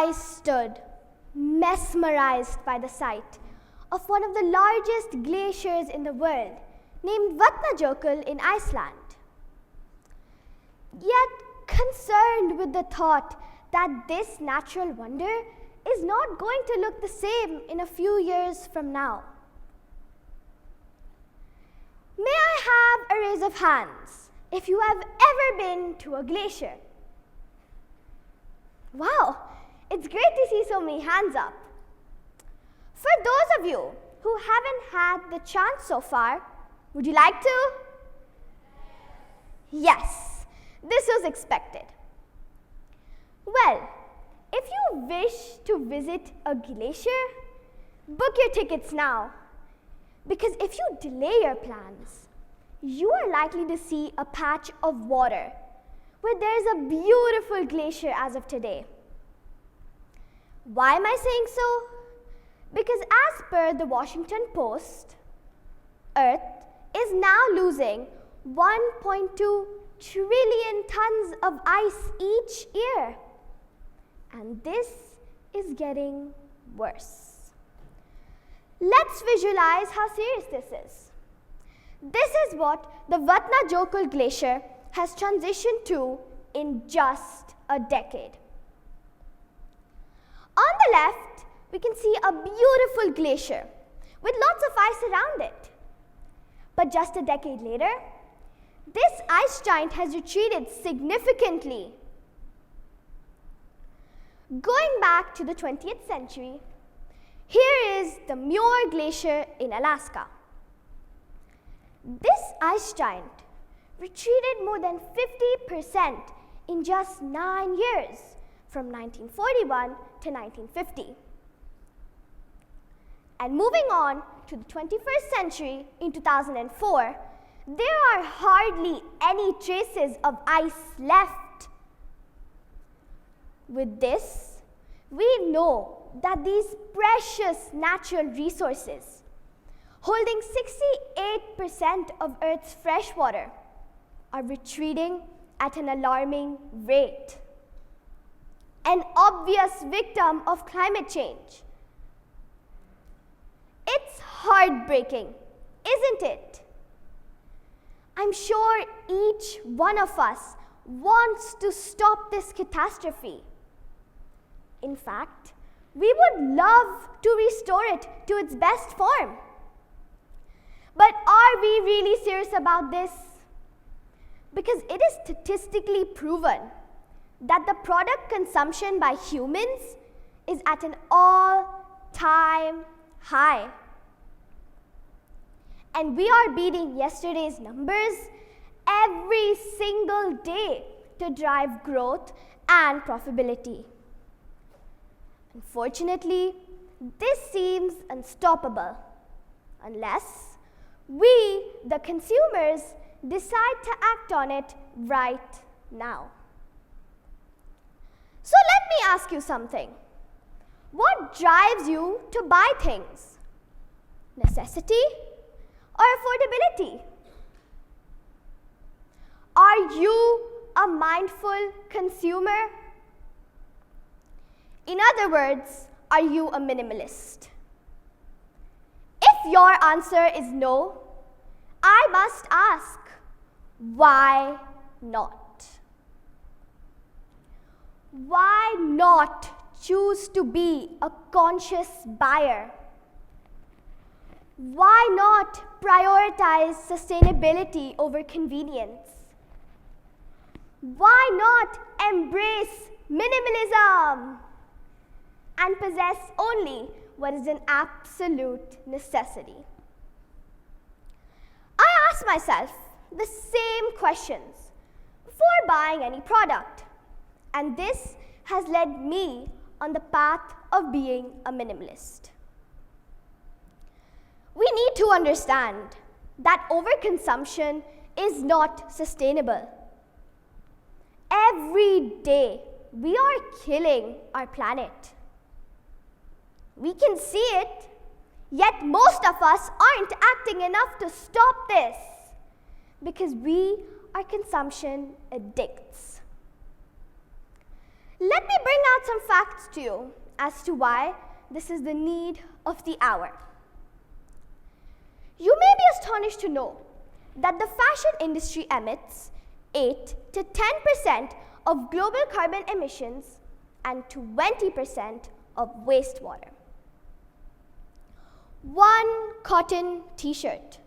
I stood, mesmerized by the sight of one of the largest glaciers in the world, named Vatnajökull in Iceland. Yet, concerned with the thought that this natural wonder is not going to look the same in a few years from now. May I have a raise of hands if you have ever been to a glacier? Wow, it's great to see so many hands up. For those of you who haven't had the chance so far, would you like to? Yes, this was expected. Well, if you wish to visit a glacier, book your tickets now. Because if you delay your plans, you are likely to see a patch of water where there is a beautiful glacier as of today. Why am I saying so? Because as per the Washington Post, Earth is now losing 1.2 trillion tons of ice each year. And this is getting worse. Let's visualize how serious this is. This is what the Vatnajökull glacier has transitioned to in just a decade. On the left, we can see a beautiful glacier with lots of ice around it. But just a decade later, this ice giant has retreated significantly. Going back to the 20th century, here is the Muir Glacier in Alaska. This ice giant retreated more than 50% in just 9 years, from 1941 to 1950. And moving on to the 21st century, in 2004, there are hardly any traces of ice left. With this, we know that these precious natural resources, holding 68% of Earth's fresh water, are retreating at an alarming rate. An obvious victim of climate change. It's heartbreaking, isn't it? I'm sure each one of us wants to stop this catastrophe. In fact, we would love to restore it to its best form. But are we really serious about this? Because it is statistically proven that the product consumption by humans is at an all-time high. And we are beating yesterday's numbers every single day to drive growth and profitability. Unfortunately, this seems unstoppable unless we, the consumers, decide to act on it right now. So let me ask you something. What drives you to buy things? Necessity or affordability? Are you a mindful consumer? In other words, are you a minimalist? If your answer is no, I must ask, why not? Why not choose to be a conscious buyer? Why not prioritize sustainability over convenience? Why not embrace minimalism and possess only what is an absolute necessity? I ask myself the same questions before buying any product, and this has led me on the path of being a minimalist. We need to understand that overconsumption is not sustainable. Every day, we are killing our planet. We can see it, yet most of us aren't acting enough to stop this because we are consumption addicts. Let me bring out some facts to you as to why this is the need of the hour. You may be astonished to know that the fashion industry emits 8 to 10% of global carbon emissions and 20% of wastewater. One cotton t-shirt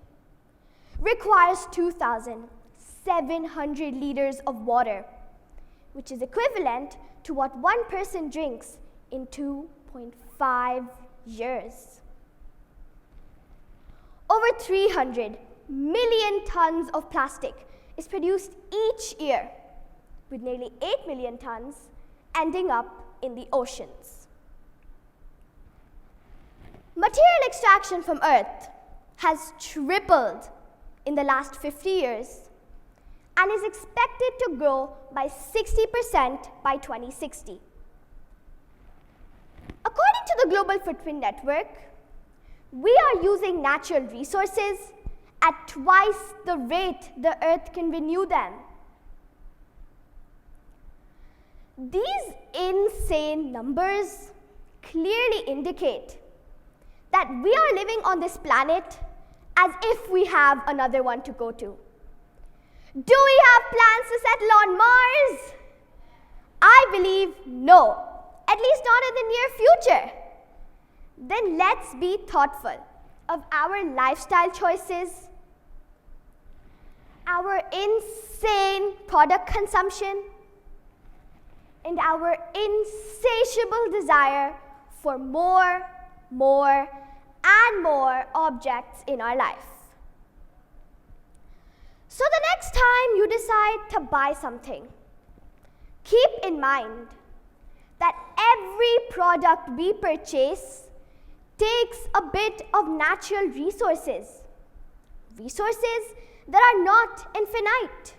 requires 2,700 liters of water, which is equivalent to what one person drinks in 2.5 years. Over 300 million tons of plastic is produced each year, with nearly 8 million tons ending up in the oceans. Material extraction from Earth has tripled in the last 50 years and is expected to grow by 60% by 2060. According to the Global Footprint Network, we are using natural resources at twice the rate the Earth can renew them. These insane numbers clearly indicate that we are living on this planet as if we have another one to go to. Do we have plans to settle on Mars? I believe no, at least not in the near future. Then let's be thoughtful of our lifestyle choices, our insane product consumption, and our insatiable desire for more, and more objects in our life. So the next time you decide to buy something, keep in mind that every product we purchase takes a bit of natural resources that are not infinite.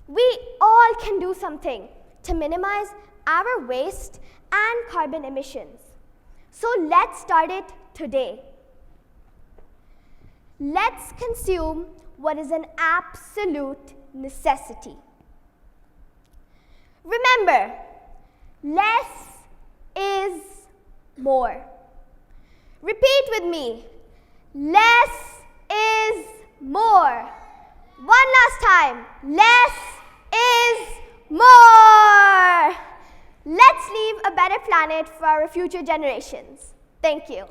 We all can do something to minimize our waste and carbon emissions. So let's start it today. Let's consume what is an absolute necessity. Remember, less is more. Repeat with me. Less is more. One last time. Less is more. Let's leave a better planet for our future generations. Thank you.